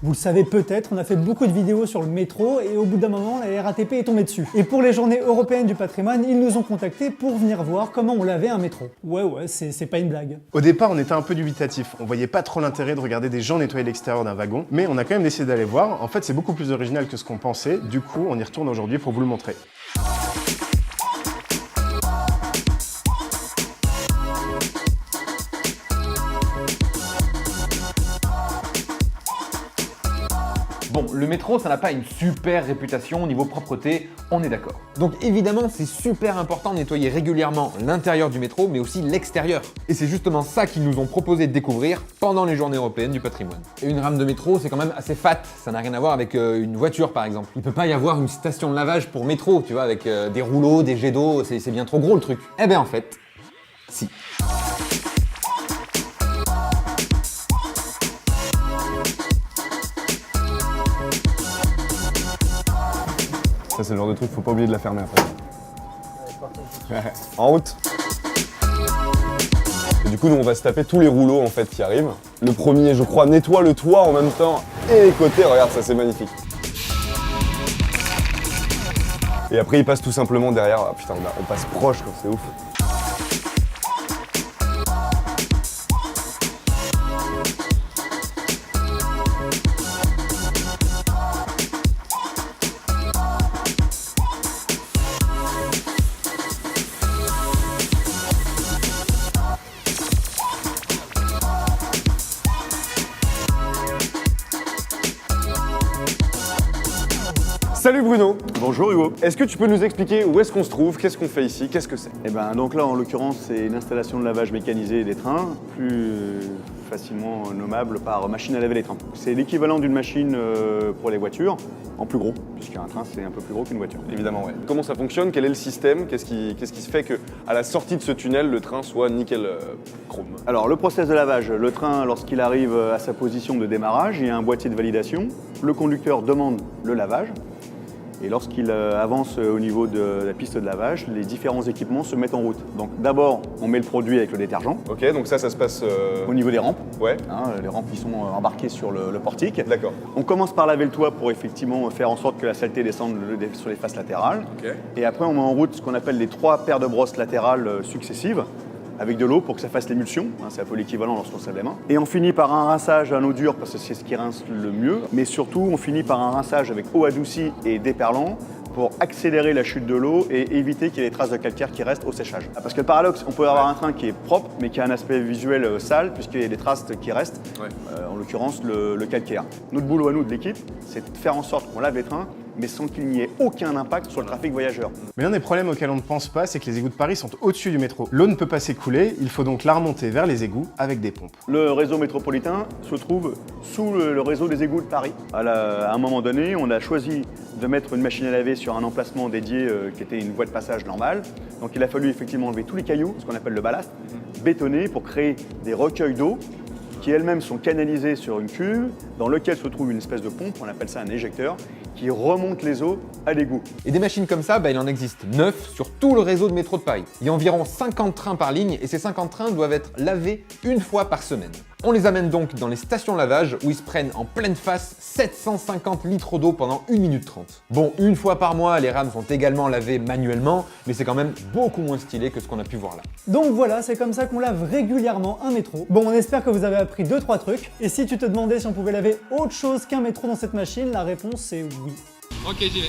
Vous le savez peut-être, on a fait beaucoup de vidéos sur le métro et au bout d'un moment, la RATP est tombée dessus. Et pour les journées européennes du patrimoine, ils nous ont contactés pour venir voir comment on lavait un métro. Ouais, c'est pas une blague. Au départ, on était un peu dubitatif. On voyait pas trop l'intérêt de regarder des gens nettoyer l'extérieur d'un wagon, mais on a quand même décidé d'aller voir. En fait, c'est beaucoup plus original que ce qu'on pensait. Du coup, on y retourne aujourd'hui pour vous le montrer. Bon, le métro, ça n'a pas une super réputation au niveau propreté, on est d'accord. Donc évidemment, c'est super important de nettoyer régulièrement l'intérieur du métro, mais aussi l'extérieur. Et c'est justement ça qu'ils nous ont proposé de découvrir pendant les journées européennes du patrimoine. Et une rame de métro, c'est quand même assez fat, ça n'a rien à voir avec une voiture par exemple. Il peut pas y avoir une station de lavage pour métro, tu vois, avec des rouleaux, des jets d'eau, c'est bien trop gros le truc. Eh ben en fait, si. Ça, c'est le genre de truc, faut pas oublier de la fermer après. En route. Et du coup, nous, on va se taper tous les rouleaux en fait qui arrivent. Le premier, je crois, nettoie le toit en même temps et les côtés. Regarde, ça, c'est magnifique. Et après, il passe tout simplement derrière. Ah, putain, on passe proche, quoi, c'est ouf. Salut Bruno. Bonjour Hugo. Est-ce que tu peux nous expliquer où est-ce qu'on se trouve, qu'est-ce qu'on fait ici, qu'est-ce que c'est? Eh ben, donc là, en l'occurrence, c'est une installation de lavage mécanisé des trains, plus facilement nommable par machine à laver les trains. C'est l'équivalent d'une machine pour les voitures, en plus gros, puisqu'un train, c'est un peu plus gros qu'une voiture. Évidemment, ouais. Comment ça fonctionne? Quel est le système? Qu'est-ce qui se fait qu'à la sortie de ce tunnel, le train soit nickel chrome? Alors, le process de lavage, le train, lorsqu'il arrive à sa position de démarrage, il y a un boîtier de validation. Le conducteur demande le lavage. Et lorsqu'il avance au niveau de la piste de lavage, les différents équipements se mettent en route. Donc d'abord, on met le produit avec le détergent. Ok, donc ça se passe... Au niveau des rampes. Ouais. Les rampes qui sont embarquées sur le portique. D'accord. On commence par laver le toit pour effectivement faire en sorte que la saleté descende sur les faces latérales. Ok. Et après, on met en route ce qu'on appelle les 3 paires de brosses latérales successives, avec de l'eau pour que ça fasse l'émulsion, c'est un peu l'équivalent lorsqu'on se lave les mains. Et on finit par un rinçage à l'eau dure parce que c'est ce qui rince le mieux, mais surtout on finit par un rinçage avec eau adoucie et déperlant pour accélérer la chute de l'eau et éviter qu'il y ait des traces de calcaire qui restent au séchage. Parce que le paradoxe, on peut avoir un train qui est propre mais qui a un aspect visuel sale puisqu'il y a des traces qui restent, en l'occurrence le calcaire. Notre boulot à nous de l'équipe, c'est de faire en sorte qu'on lave les trains mais sans qu'il n'y ait aucun impact sur le trafic voyageur. Mais l'un des problèmes auxquels on ne pense pas, c'est que les égouts de Paris sont au-dessus du métro. L'eau ne peut pas s'écouler, il faut donc la remonter vers les égouts avec des pompes. Le réseau métropolitain se trouve sous le réseau des égouts de Paris. À un moment donné, on a choisi de mettre une machine à laver sur un emplacement dédié qui était une voie de passage normale. Donc il a fallu effectivement enlever tous les cailloux, ce qu'on appelle le ballast, bétonner pour créer des recueils d'eau qui elles-mêmes sont canalisées sur une cuve dans lequel se trouve une espèce de pompe, on appelle ça un éjecteur, qui remonte les eaux à l'égout. Et des machines comme ça, il en existe 9 sur tout le réseau de métro de Paris. Il y a environ 50 trains par ligne et ces 50 trains doivent être lavés une fois par semaine. On les amène donc dans les stations de lavage où ils se prennent en pleine face 750 litres d'eau pendant 1 minute 30. Bon, une fois par mois, les rames sont également lavées manuellement, mais c'est quand même beaucoup moins stylé que ce qu'on a pu voir là. Donc voilà, c'est comme ça qu'on lave régulièrement un métro. Bon, on espère que vous avez appris 2-3 trucs. Et si tu te demandais si on pouvait laver autre chose qu'un métro dans cette machine, la réponse c'est oui. Ok, j'y vais.